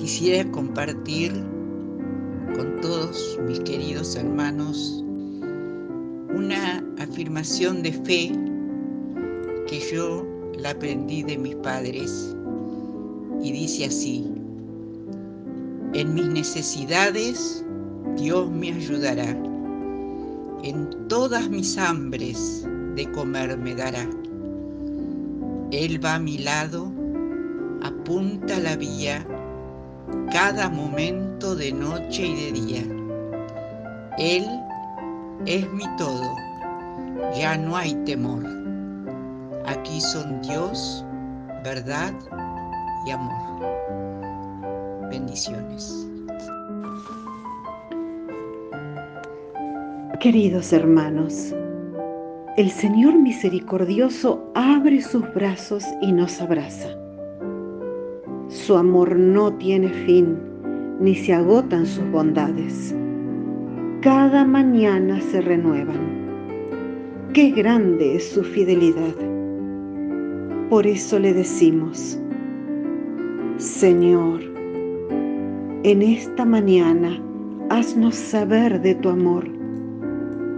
Quisiera compartir con todos mis queridos hermanos una afirmación de fe que yo la aprendí de mis padres y dice así: en mis necesidades Dios me ayudará, en todas mis hambres de comer me dará. Él va a mi lado, apunta la vía, cada momento de noche y de día. Él es mi todo, ya no hay temor. Aquí son Dios, verdad y amor. Bendiciones. Queridos hermanos, el Señor misericordioso abre sus brazos y nos abraza. Su amor no tiene fin, ni se agotan sus bondades. Cada mañana se renuevan. ¡Qué grande es su fidelidad! Por eso le decimos: Señor, en esta mañana haznos saber de tu amor,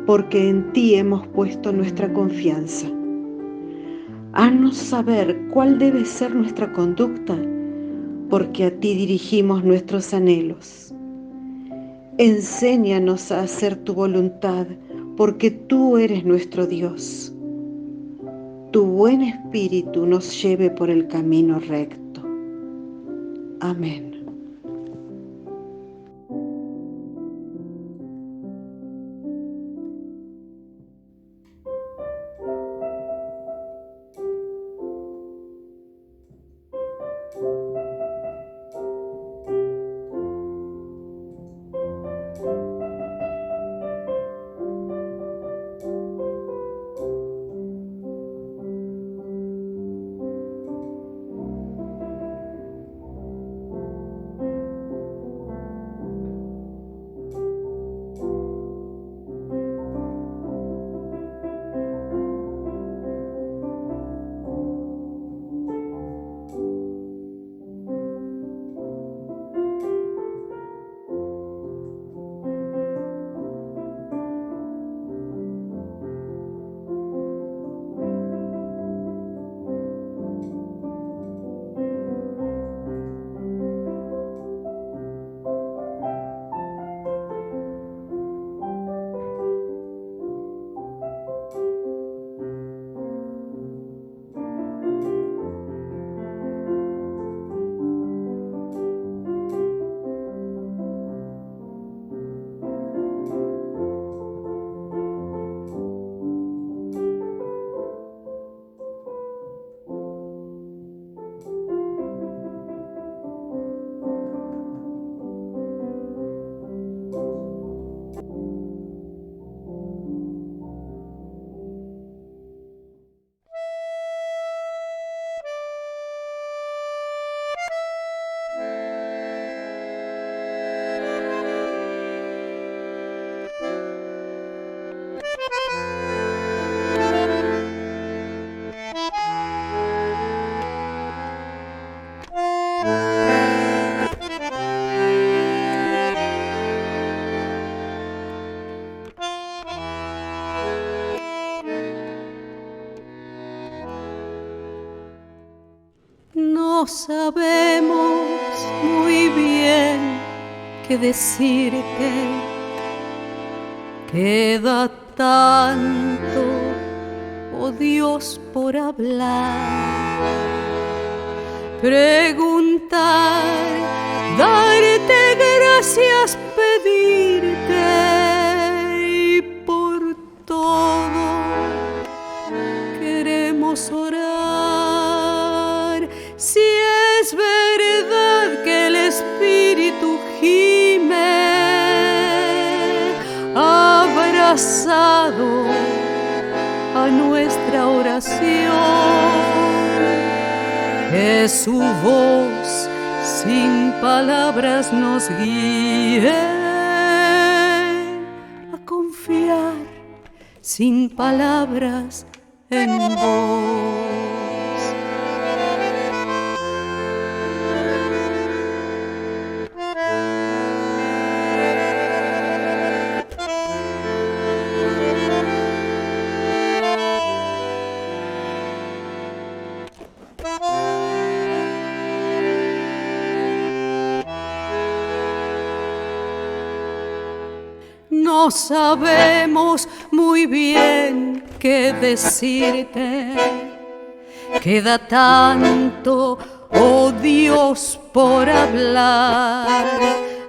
porque en ti hemos puesto nuestra confianza. Haznos saber cuál debe ser nuestra conducta, porque a ti dirigimos nuestros anhelos. Enséñanos a hacer tu voluntad, porque tú eres nuestro Dios. Tu buen espíritu nos lleve por el camino recto. Amén. No sabemos muy bien qué decirte, queda tanto, oh Dios, por hablar, preguntar, darte gracias, pedirte, y por todo queremos orar. Si es verdad que el Espíritu gime, abrazado a nuestra oración, que su voz sin palabras nos guíe a confiar sin palabras en vos. no sabemos muy bien qué decirte. Queda tanto, oh Dios, por hablar,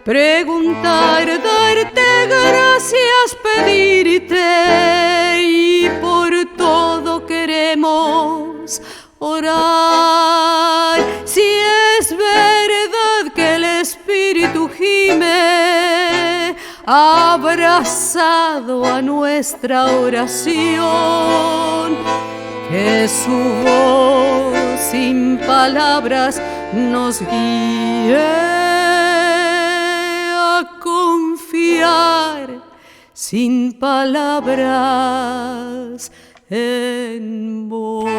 preguntar, darte gracias, pedirte, y por todo queremos orar. Si es verdad que el Espíritu gime, abrazado a nuestra oración, que su voz sin palabras nos guíe a confiar sin palabras en vos.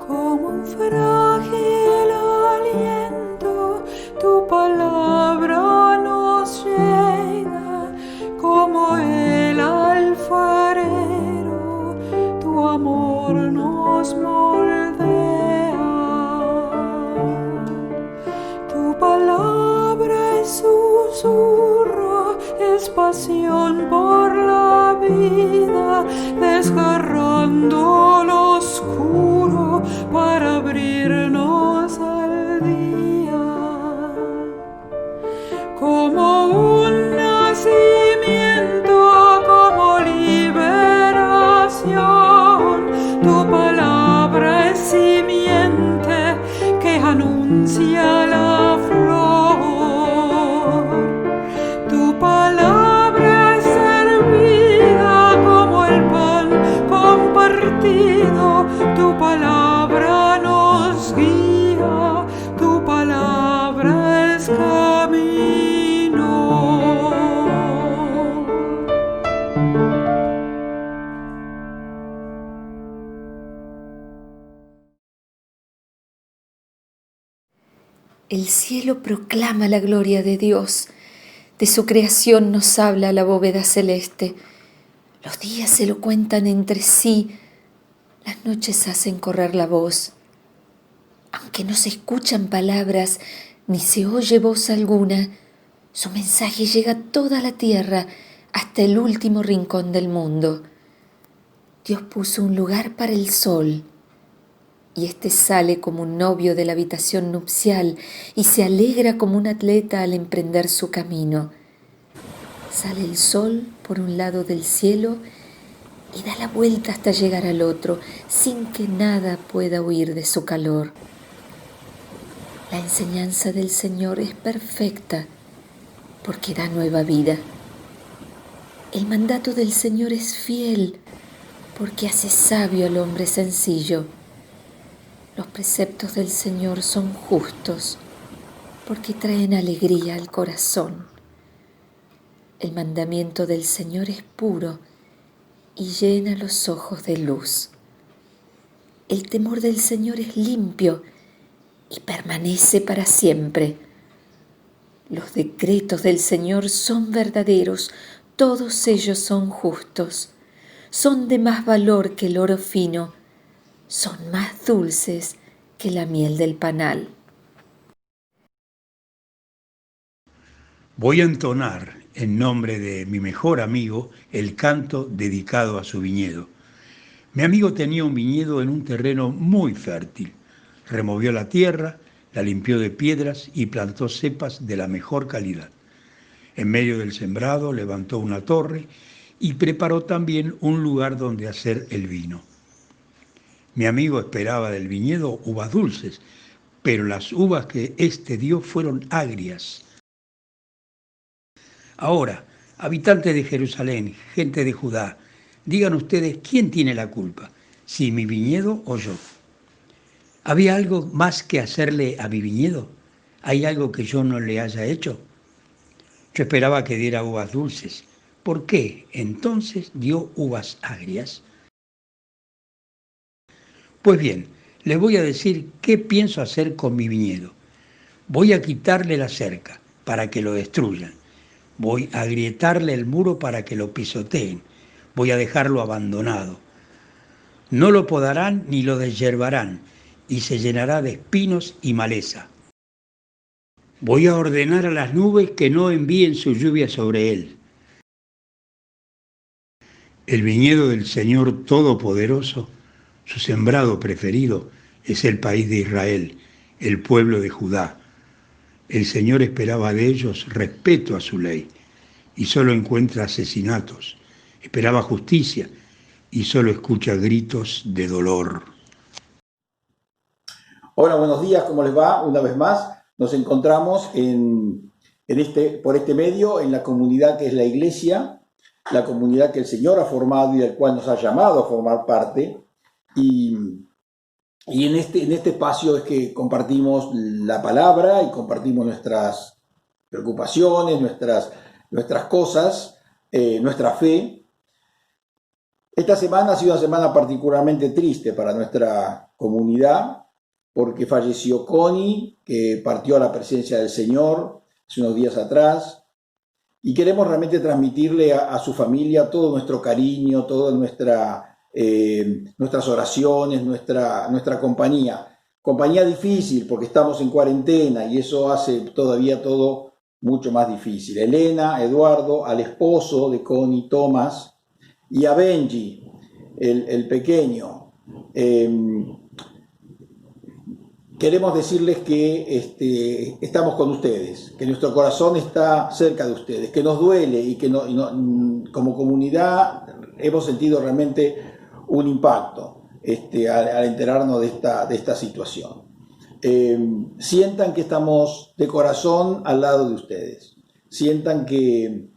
Como un frágil aliento, tu palabra nos llega, como el alfarero, tu amor nos moldea. Tu palabra es susurro, es pasión por la vida, desgarrando lo oscuro para abrirnos al día. Como un nacimiento, como liberación, tu palabra es simiente que anuncia la flor. Tu palabra es servida como el pan compartido, tu palabra nos guía, tu palabra es camino. El cielo proclama la gloria de Dios. De su creación nos habla la bóveda celeste. Los días se lo cuentan entre sí, las noches hacen correr la voz. Aunque no se escuchan palabras, ni se oye voz alguna, su mensaje llega a toda la tierra, hasta el último rincón del mundo. Dios puso un lugar para el sol, y éste sale como un novio de la habitación nupcial y se alegra como un atleta al emprender su camino. Sale el sol por un lado del cielo y da la vuelta hasta llegar al otro, sin que nada pueda huir de su calor. La enseñanza del Señor es perfecta porque da nueva vida. El mandato del Señor es fiel porque hace sabio al hombre sencillo. Los preceptos del Señor son justos porque traen alegría al corazón. El mandamiento del Señor es puro y llena los ojos de luz. El temor del Señor es limpio y permanece para siempre. Los decretos del Señor son verdaderos, todos ellos son justos. Son de más valor que el oro fino, son más dulces que la miel del panal. Voy a entonar en nombre de mi mejor amigo el canto dedicado a su viñedo. Mi amigo tenía un viñedo en un terreno muy fértil. Removió la tierra, la limpió de piedras y plantó cepas de la mejor calidad. En medio del sembrado levantó una torre y preparó también un lugar donde hacer el vino. Mi amigo esperaba del viñedo uvas dulces, pero las uvas que éste dio fueron agrias. Ahora, habitantes de Jerusalén, gente de Judá, digan ustedes quién tiene la culpa, si mi viñedo o yo. ¿Había algo más que hacerle a mi viñedo? ¿Hay algo que yo no le haya hecho? Yo esperaba que diera uvas dulces, ¿Por qué entonces dio uvas agrias? Pues bien, les voy a decir qué pienso hacer con mi viñedo. Voy a quitarle la cerca para que lo destruyan. Voy a agrietarle el muro para que lo pisoteen. Voy a dejarlo abandonado. No lo podarán ni lo deshiervarán, y se llenará de espinos y maleza. Voy a ordenar a las nubes que no envíen su lluvia sobre él. El viñedo del Señor Todopoderoso, su sembrado preferido, es el país de Israel, el pueblo de Judá. El Señor esperaba de ellos respeto a su ley, y solo encuentra asesinatos. Esperaba justicia, y solo escucha gritos de dolor. Hola, buenos días, ¿cómo les va? Una vez más nos encontramos por este medio en la comunidad que es la iglesia, la comunidad que el Señor ha formado y del cual nos ha llamado a formar parte. Y en este espacio es que compartimos la palabra y compartimos nuestras preocupaciones, nuestras cosas, nuestra fe. Esta semana ha sido una semana particularmente triste para nuestra comunidad porque falleció Connie, que partió a la presencia del Señor hace unos días atrás, y queremos realmente transmitirle a su familia todo nuestro cariño, toda nuestras oraciones, nuestra compañía. Compañía difícil porque estamos en cuarentena y eso hace todavía todo mucho más difícil. Elena, Eduardo, al esposo de Connie, Tomás, y a Benji, el pequeño. Queremos decirles que estamos con ustedes, que nuestro corazón está cerca de ustedes, que nos duele y que como comunidad hemos sentido realmente un impacto al enterarnos de esta situación. Sientan que estamos de corazón al lado de ustedes, sientan que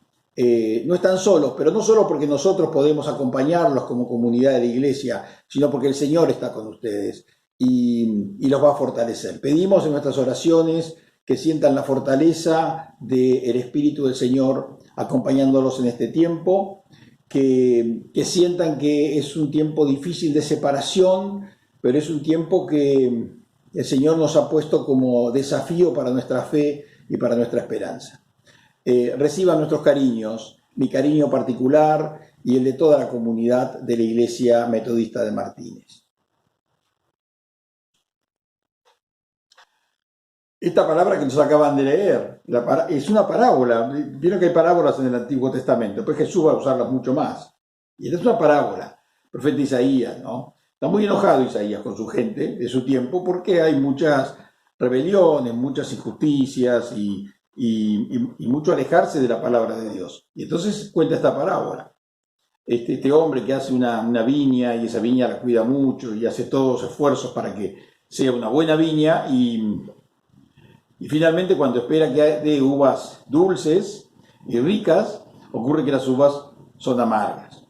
no están solos, pero no solo porque nosotros podemos acompañarlos como comunidad de la iglesia, sino porque el Señor está con ustedes y los va a fortalecer. Pedimos en nuestras oraciones que sientan la fortaleza del Espíritu del Señor acompañándolos en este tiempo, que sientan que es un tiempo difícil de separación, pero es un tiempo que el Señor nos ha puesto como desafío para nuestra fe y para nuestra esperanza. Reciban nuestros cariños, mi cariño particular y el de toda la comunidad de la Iglesia Metodista de Martínez. Esta palabra que nos acaban de leer es una parábola. Vieron que hay parábolas en el Antiguo Testamento, pues Jesús va a usarlas mucho más. Y esta es una parábola. El profeta Isaías, ¿no? Está muy enojado Isaías con su gente de su tiempo porque hay muchas rebeliones, muchas injusticias y mucho alejarse de la palabra de Dios. Y entonces cuenta esta parábola. Este hombre que hace una viña y esa viña la cuida mucho y hace todos los esfuerzos para que sea una buena viña y finalmente cuando espera que dé uvas dulces y ricas, ocurre que las uvas son amargas.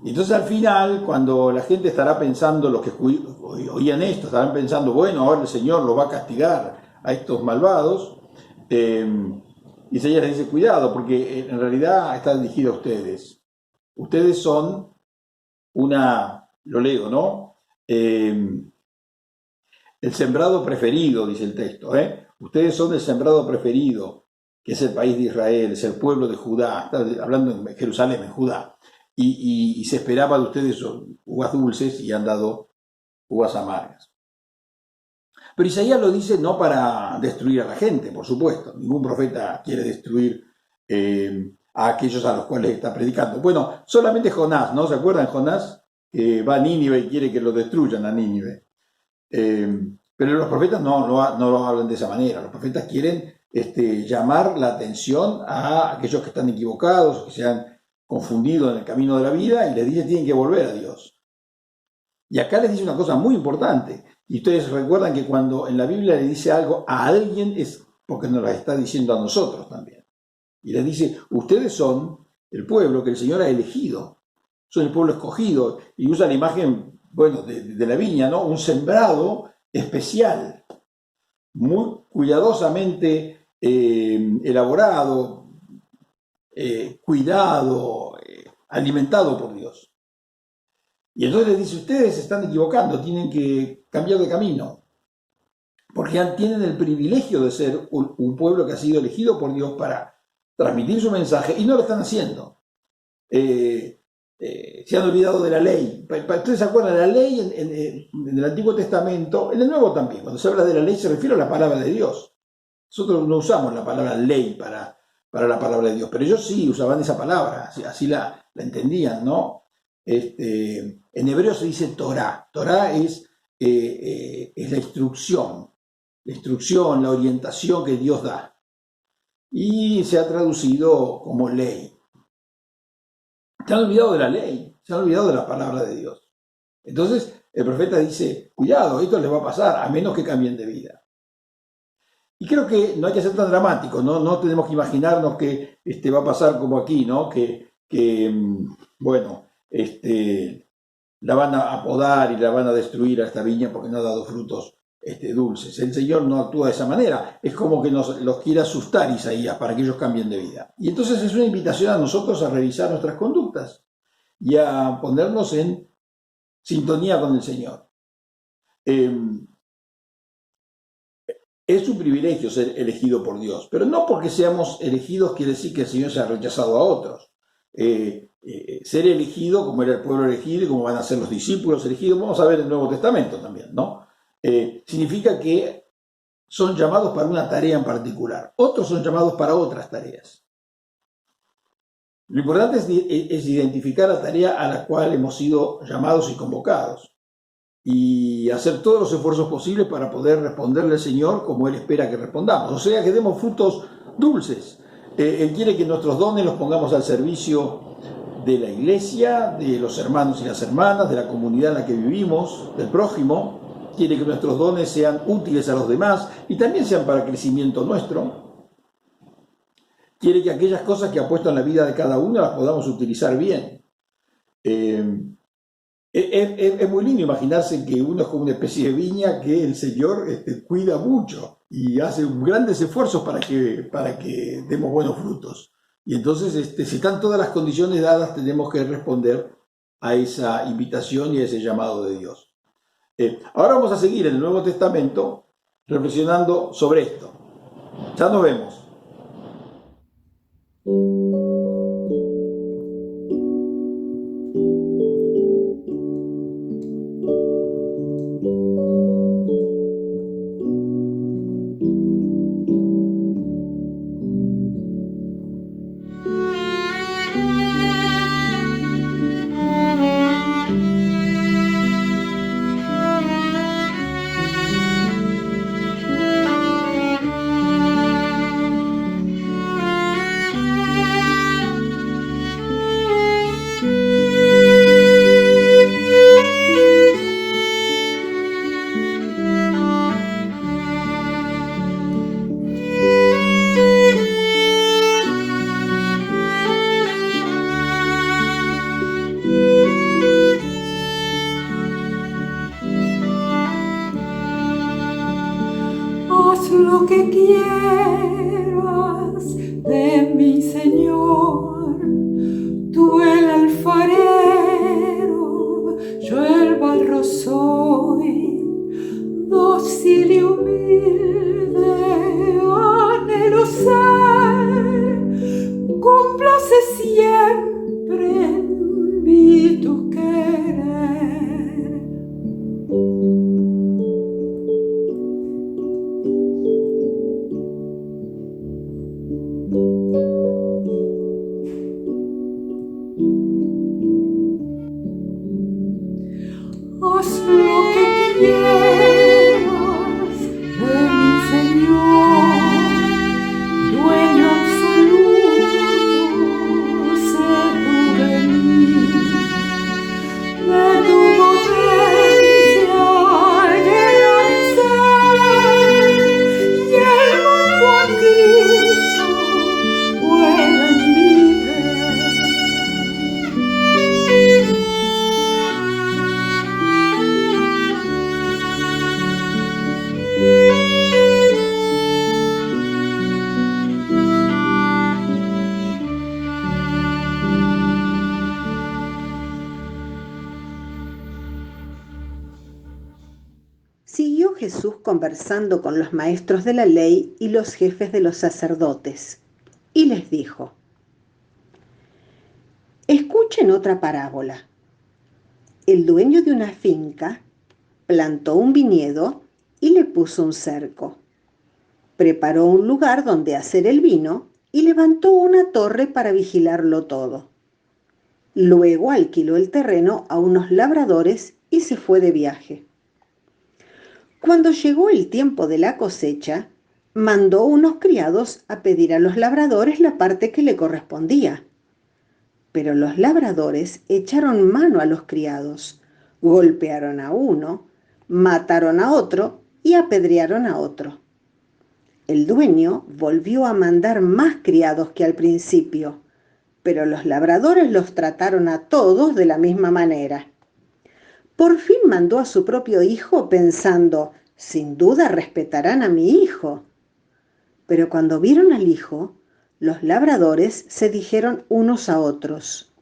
Y entonces al final, cuando la gente estará pensando, los que oían esto, estarán pensando, bueno, ahora el Señor los va a castigar a estos malvados, Isaías les dice, cuidado, porque en realidad está dirigido a ustedes. Ustedes son lo leo, ¿no? El sembrado preferido, dice el texto, Ustedes son el sembrado preferido, que es el país de Israel, es el pueblo de Judá, está hablando en Jerusalén, en Judá, y se esperaba de ustedes uvas dulces y han dado uvas amargas. Pero Isaías lo dice no para destruir a la gente, por supuesto, ningún profeta quiere destruir a aquellos a los cuales está predicando. Bueno, solamente Jonás, ¿no? ¿Se acuerdan Jonás? Va a Nínive y quiere que lo destruyan a Nínive. Pero los profetas no lo hablan de esa manera. Los profetas quieren llamar la atención a aquellos que están equivocados, que se han confundido en el camino de la vida, y les dice que tienen que volver a Dios. Y acá les dice una cosa muy importante. Y ustedes recuerdan que cuando en la Biblia le dice algo a alguien es porque nos lo está diciendo a nosotros también. Y les dice, ustedes son el pueblo que el Señor ha elegido. Son el pueblo escogido. Y usa la imagen, de la viña, ¿no? Un sembrado especial, muy cuidadosamente elaborado, cuidado, alimentado por Dios. Y entonces les dice, ustedes se están equivocando, tienen que cambiar de camino, porque tienen el privilegio de ser un pueblo que ha sido elegido por Dios para transmitir su mensaje y no lo están haciendo. Se han olvidado de la ley. ¿Ustedes se acuerdan? La ley en el Antiguo Testamento, en el Nuevo también, cuando se habla de la ley se refiere a la palabra de Dios. Nosotros no usamos la palabra ley para la palabra de Dios, pero ellos sí usaban esa palabra, así la entendían, ¿no? En hebreo se dice Torah. Torah es la instrucción, la orientación que Dios da. Y se ha traducido como ley. Se han olvidado de la ley, se han olvidado de la palabra de Dios. Entonces el profeta dice, cuidado, esto les va a pasar, a menos que cambien de vida. Y creo que no hay que ser tan dramático, no tenemos que imaginarnos que va a pasar como aquí, ¿no? La van a podar y la van a destruir a esta viña porque no ha dado frutos dulces. El Señor no actúa de esa manera, es como que los quiere asustar Isaías para que ellos cambien de vida. Y entonces es una invitación a nosotros a revisar nuestras conductas y a ponernos en sintonía con el Señor. Es un privilegio ser elegido por Dios, pero no porque seamos elegidos quiere decir que el Señor se ha rechazado a otros. Ser elegido, como era el pueblo elegido y como van a ser los discípulos elegidos, vamos a ver en el Nuevo Testamento también, ¿no? Significa que son llamados para una tarea en particular, otros son llamados para otras tareas. Lo importante es identificar la tarea a la cual hemos sido llamados y convocados y hacer todos los esfuerzos posibles para poder responderle al Señor como Él espera que respondamos, o sea, que demos frutos dulces. Él quiere que nuestros dones los pongamos al servicio de la iglesia, de los hermanos y las hermanas, de la comunidad en la que vivimos, del prójimo. Quiere que nuestros dones sean útiles a los demás y también sean para crecimiento nuestro. Quiere que aquellas cosas que ha puesto en la vida de cada uno las podamos utilizar bien. Es muy lindo imaginarse que uno es como una especie de viña que el Señor cuida mucho y hace grandes esfuerzos para que demos buenos frutos. Y entonces, si están todas las condiciones dadas, tenemos que responder a esa invitación y a ese llamado de Dios. Ahora vamos a seguir en el Nuevo Testamento reflexionando sobre esto. Ya nos vemos. Lo que quieras de mi Señor, tú el alfarero, yo el barro soy, dócil y humilde anhelo ser, cúmplase siempre en mí tu querer. Haz lo que quieras conversando con los maestros de la ley y los jefes de los sacerdotes, y les dijo: escuchen otra parábola. El dueño de una finca plantó un viñedo y le puso un cerco. Preparó un lugar donde hacer el vino y levantó una torre para vigilarlo todo. Luego alquiló el terreno a unos labradores y se fue de viaje. Cuando llegó el tiempo de la cosecha, mandó unos criados a pedir a los labradores la parte que le correspondía. Pero los labradores echaron mano a los criados, golpearon a uno, mataron a otro y apedrearon a otro. El dueño volvió a mandar más criados que al principio, pero los labradores los trataron a todos de la misma manera. Por fin mandó a su propio hijo pensando: sin duda respetarán a mi hijo. Pero cuando vieron al hijo, los labradores se dijeron unos a otros: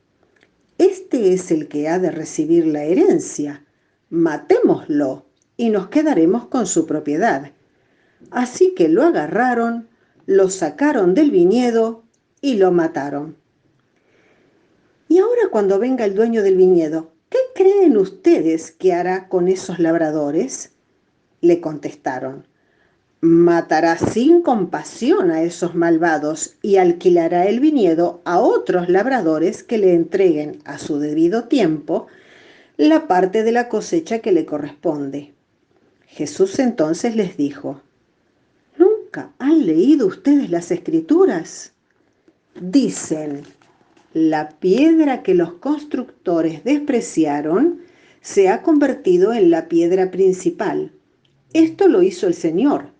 este es el que ha de recibir la herencia. Matémoslo y nos quedaremos con su propiedad. Así que lo agarraron, lo sacaron del viñedo y lo mataron. Y ahora, cuando venga el dueño del viñedo, ¿qué creen ustedes que hará con esos labradores? Le contestaron: matará sin compasión a esos malvados y alquilará el viñedo a otros labradores que le entreguen a su debido tiempo la parte de la cosecha que le corresponde. Jesús entonces les dijo: ¿nunca han leído ustedes las Escrituras? Dicen: la piedra que los constructores despreciaron se ha convertido en la piedra principal. Esto lo hizo el Señor,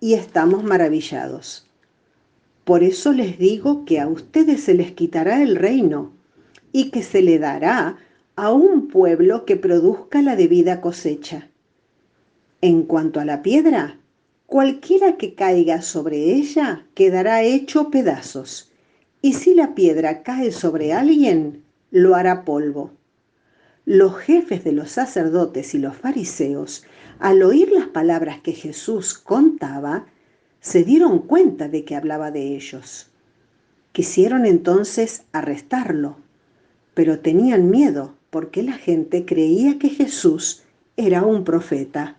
y estamos maravillados. Por eso les digo que a ustedes se les quitará el reino y que se le dará a un pueblo que produzca la debida cosecha. En cuanto a la piedra, cualquiera que caiga sobre ella quedará hecho pedazos, y si la piedra cae sobre alguien, lo hará polvo. Los jefes de los sacerdotes y los fariseos, al oír las palabras que Jesús contaba, se dieron cuenta de que hablaba de ellos. Quisieron entonces arrestarlo, pero tenían miedo porque la gente creía que Jesús era un profeta.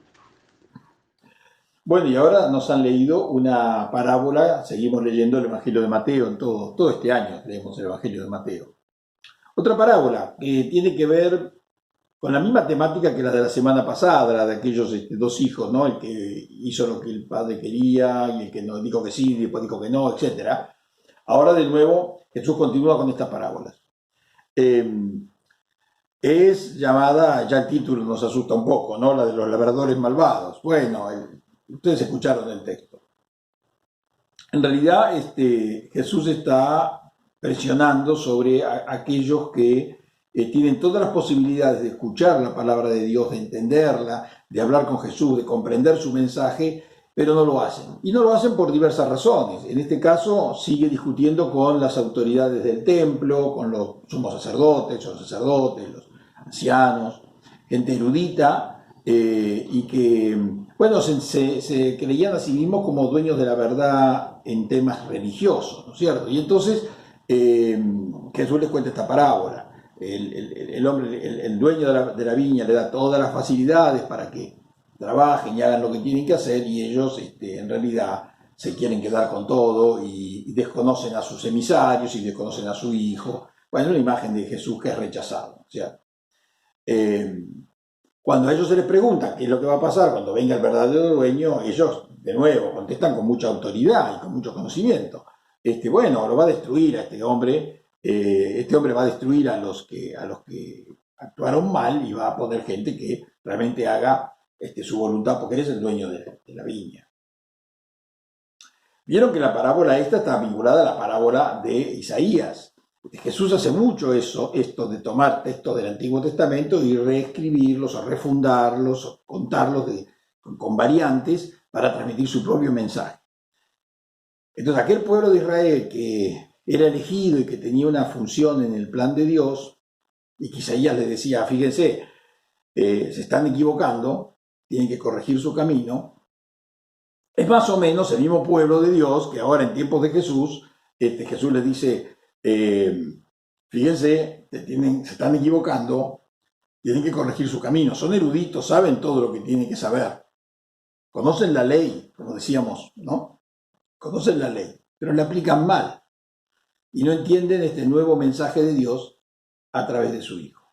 Bueno, y ahora nos han leído una parábola, seguimos leyendo el Evangelio de Mateo, en todo este año leemos el Evangelio de Mateo. Otra parábola que tiene que ver con la misma temática que la de la semana pasada, la de aquellos dos hijos, ¿no? El que hizo lo que el padre quería y el que no dijo que sí y después dijo que no, etc. Ahora de nuevo Jesús continúa con estas parábolas. Es llamada, ya el título nos asusta un poco, ¿no? La de los labradores malvados. Bueno, ustedes escucharon el texto. En realidad Jesús está presionando sobre aquellos que tienen todas las posibilidades de escuchar la palabra de Dios, de entenderla, de hablar con Jesús, de comprender su mensaje, pero no lo hacen. Y no lo hacen por diversas razones. En este caso sigue discutiendo con las autoridades del templo, con los sumos sacerdotes, los ancianos, gente erudita, y que, bueno, se creían a sí mismos como dueños de la verdad en temas religiosos, ¿no es cierto? Y entonces Jesús les cuenta esta parábola. El hombre, el dueño de la viña le da todas las facilidades para que trabajen y hagan lo que tienen que hacer, y ellos en realidad se quieren quedar con todo y desconocen a sus emisarios y desconocen a su hijo. Bueno, es una imagen de Jesús que es rechazado, ¿no es cierto? Cuando a ellos se les pregunta qué es lo que va a pasar cuando venga el verdadero dueño, ellos de nuevo contestan con mucha autoridad y con mucho conocimiento. Bueno, lo va a destruir a este hombre va a destruir a los que actuaron mal, y va a poner gente que realmente haga su voluntad, porque él es el dueño de la viña. Vieron que la parábola esta está vinculada a la parábola de Isaías. Jesús hace mucho esto de tomar textos del Antiguo Testamento y reescribirlos, o refundarlos, o contarlos con variantes para transmitir su propio mensaje. Entonces, aquel pueblo de Israel que era elegido y que tenía una función en el plan de Dios, y que Isaías les decía: fíjense, se están equivocando, tienen que corregir su camino, es más o menos el mismo pueblo de Dios que ahora en tiempos de Jesús, Jesús les dice, fíjense, se están equivocando, tienen que corregir su camino, son eruditos, saben todo lo que tienen que saber, conocen la ley, como decíamos, ¿no? Conocen la ley, pero la aplican mal y no entienden este nuevo mensaje de Dios a través de su Hijo.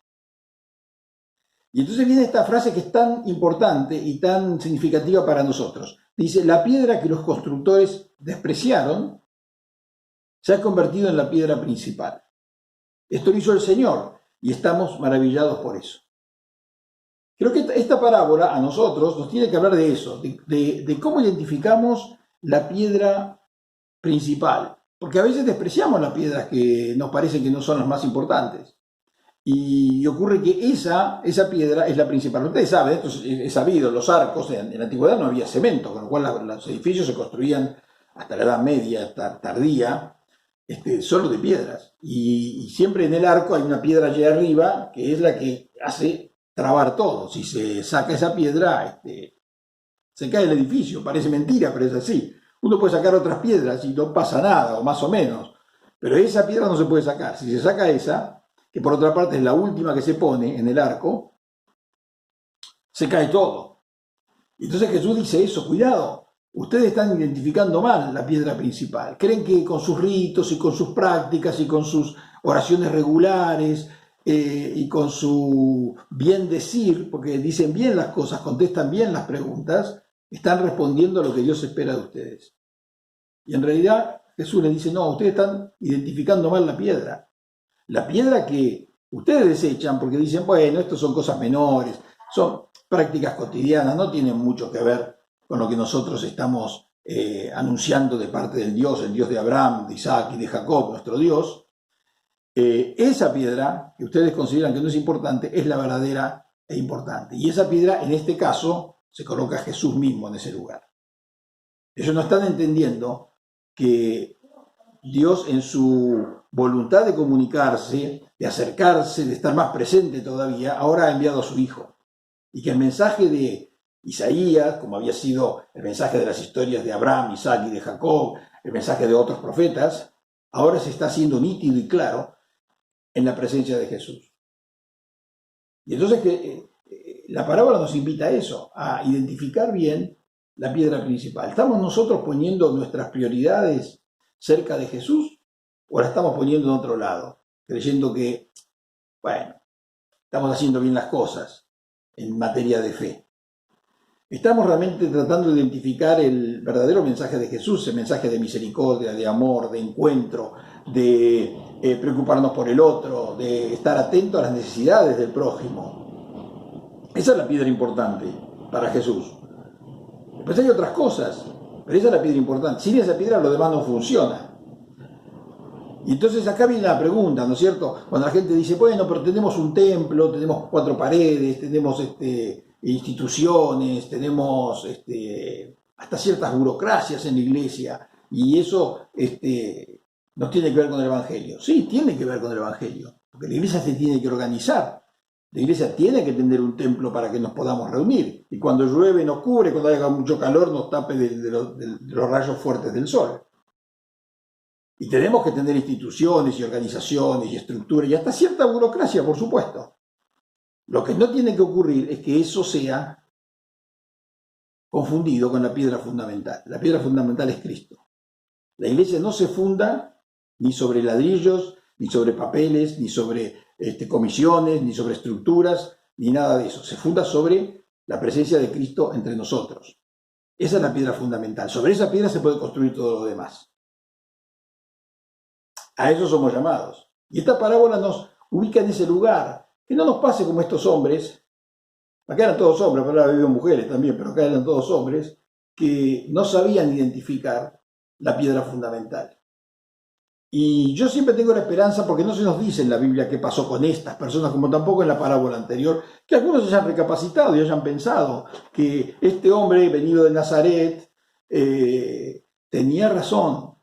Y entonces viene esta frase que es tan importante y tan significativa para nosotros. Dice, la piedra que los constructores despreciaron se ha convertido en la piedra principal. Esto lo hizo el Señor y estamos maravillados por eso. Creo que esta parábola a nosotros nos tiene que hablar de eso, de cómo identificamos la piedra principal. Porque a veces despreciamos las piedras que nos parecen que no son las más importantes. Y ocurre que esa piedra es la principal. Ustedes saben, esto es sabido, los arcos, en la antigüedad no había cemento, con lo cual los edificios se construían hasta la Edad Media, tardía, solo de piedras. Y siempre en el arco hay una piedra allá arriba, que es la que hace trabar todo. Si se saca esa piedra, se cae el edificio. Parece mentira, pero es así. Uno puede sacar otras piedras y no pasa nada, o más o menos. Pero esa piedra no se puede sacar. Si se saca esa, que por otra parte es la última que se pone en el arco, se cae todo. Entonces Jesús dice eso, cuidado, ustedes están identificando mal la piedra principal. Creen que con sus ritos y con sus prácticas y con sus oraciones regulares y con su bien decir, porque dicen bien las cosas, contestan bien las preguntas, están respondiendo a lo que Dios espera de ustedes. Y en realidad Jesús les dice, no, ustedes están identificando mal la piedra. La piedra que ustedes desechan porque dicen, bueno, esto son cosas menores, son prácticas cotidianas, no tienen mucho que ver con lo que nosotros estamos anunciando de parte del Dios, el Dios de Abraham, de Isaac y de Jacob, nuestro Dios. Esa piedra que ustedes consideran que no es importante es la verdadera e importante. Y esa piedra, en este caso, se coloca Jesús mismo en ese lugar. Ellos no están entendiendo que Dios, en su voluntad de comunicarse, de acercarse, de estar más presente todavía, ahora ha enviado a su Hijo. Y que el mensaje de Isaías, como había sido el mensaje de las historias de Abraham, Isaac y de Jacob, el mensaje de otros profetas, ahora se está haciendo nítido y claro en la presencia de Jesús. Y entonces la parábola nos invita a eso, a identificar bien la piedra principal. ¿Estamos nosotros poniendo nuestras prioridades cerca de Jesús o la estamos poniendo en otro lado, creyendo que, bueno, estamos haciendo bien las cosas en materia de fe? ¿Estamos realmente tratando de identificar el verdadero mensaje de Jesús, el mensaje de misericordia, de amor, de encuentro, de preocuparnos por el otro, de estar atento a las necesidades del prójimo? Esa es la piedra importante para Jesús. Después hay otras cosas, pero esa es la piedra importante. Sin esa piedra lo demás no funciona. Y entonces acá viene la pregunta, ¿no es cierto? Cuando la gente dice, bueno, pero tenemos un templo, tenemos 4 paredes, tenemos instituciones, tenemos hasta ciertas burocracias en la iglesia, y eso no tiene que ver con el Evangelio. Sí, tiene que ver con el Evangelio, porque la iglesia se tiene que organizar. La iglesia tiene que tener un templo para que nos podamos reunir. Y cuando llueve nos cubre, cuando haya mucho calor nos tape de los rayos fuertes del sol. Y tenemos que tener instituciones y organizaciones y estructuras y hasta cierta burocracia, por supuesto. Lo que no tiene que ocurrir es que eso sea confundido con la piedra fundamental. La piedra fundamental es Cristo. La iglesia no se funda ni sobre ladrillos, ni sobre papeles, ni sobre comisiones, ni sobre estructuras, ni nada de eso. Se funda sobre la presencia de Cristo entre nosotros. Esa es la piedra fundamental. Sobre esa piedra se puede construir todo lo demás. A eso somos llamados. Y esta parábola nos ubica en ese lugar. Que no nos pase como estos hombres. Acá eran todos hombres, pero ahora viven mujeres también, pero acá eran todos hombres que no sabían identificar la piedra fundamental. Y yo siempre tengo la esperanza, porque no se nos dice en la Biblia qué pasó con estas personas, como tampoco en la parábola anterior, que algunos hayan recapacitado y hayan pensado que este hombre venido de Nazaret tenía razón,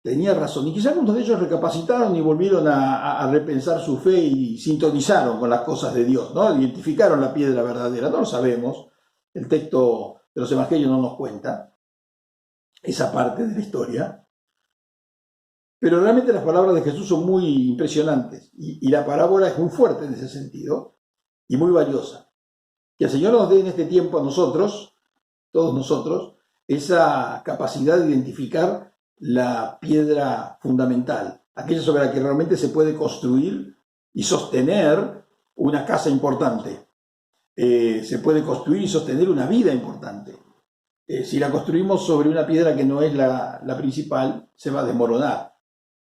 y quizás algunos de ellos recapacitaron y volvieron a repensar su fe y sintonizaron con las cosas de Dios, ¿no? Identificaron la piedra verdadera, no lo sabemos, El texto de los evangelios no nos cuenta esa parte de la historia. Pero realmente las palabras de Jesús son muy impresionantes y la parábola es muy fuerte en ese sentido y muy valiosa. Que el Señor nos dé en este tiempo a nosotros, todos nosotros, esa capacidad de identificar la piedra fundamental, aquella sobre la que realmente se puede construir y sostener una casa importante. Se puede construir y sostener una vida importante. Si la construimos sobre una piedra que no es la principal, se va a desmoronar.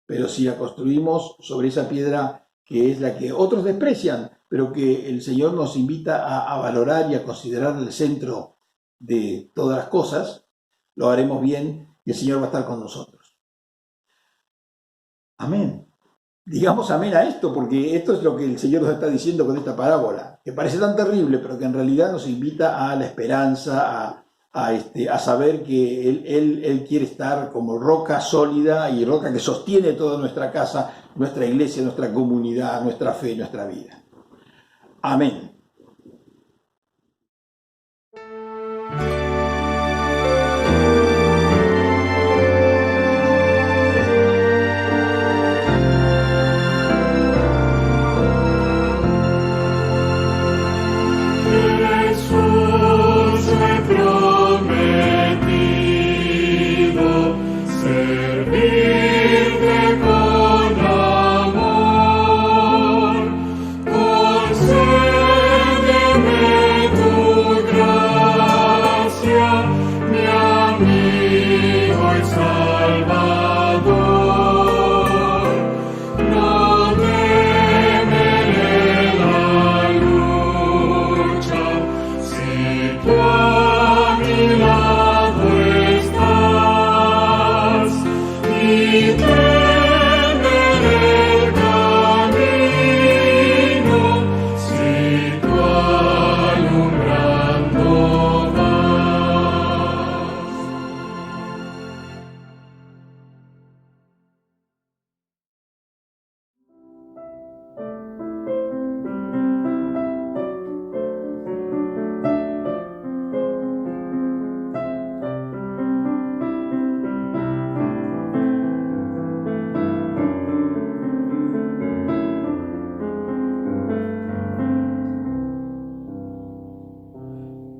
Pero si la construimos sobre esa piedra que es la que otros desprecian, pero que el Señor nos invita a valorar y a considerar el centro de todas las cosas, lo haremos bien y el Señor va a estar con nosotros. Amén. Digamos amén a esto, porque esto es lo que el Señor nos está diciendo con esta parábola, que parece tan terrible, pero que en realidad nos invita a la esperanza, a saber que Él quiere estar como roca sólida y roca que sostiene toda nuestra casa, nuestra iglesia, nuestra comunidad, nuestra fe, nuestra vida. Amén.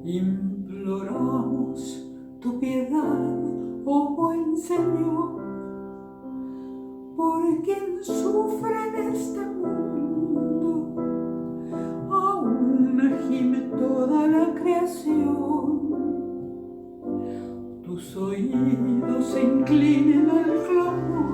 Imploramos tu piedad, oh buen Señor, por quien sufre en este mundo. Aún gime toda la creación. Tus oídos se inclinen al clamor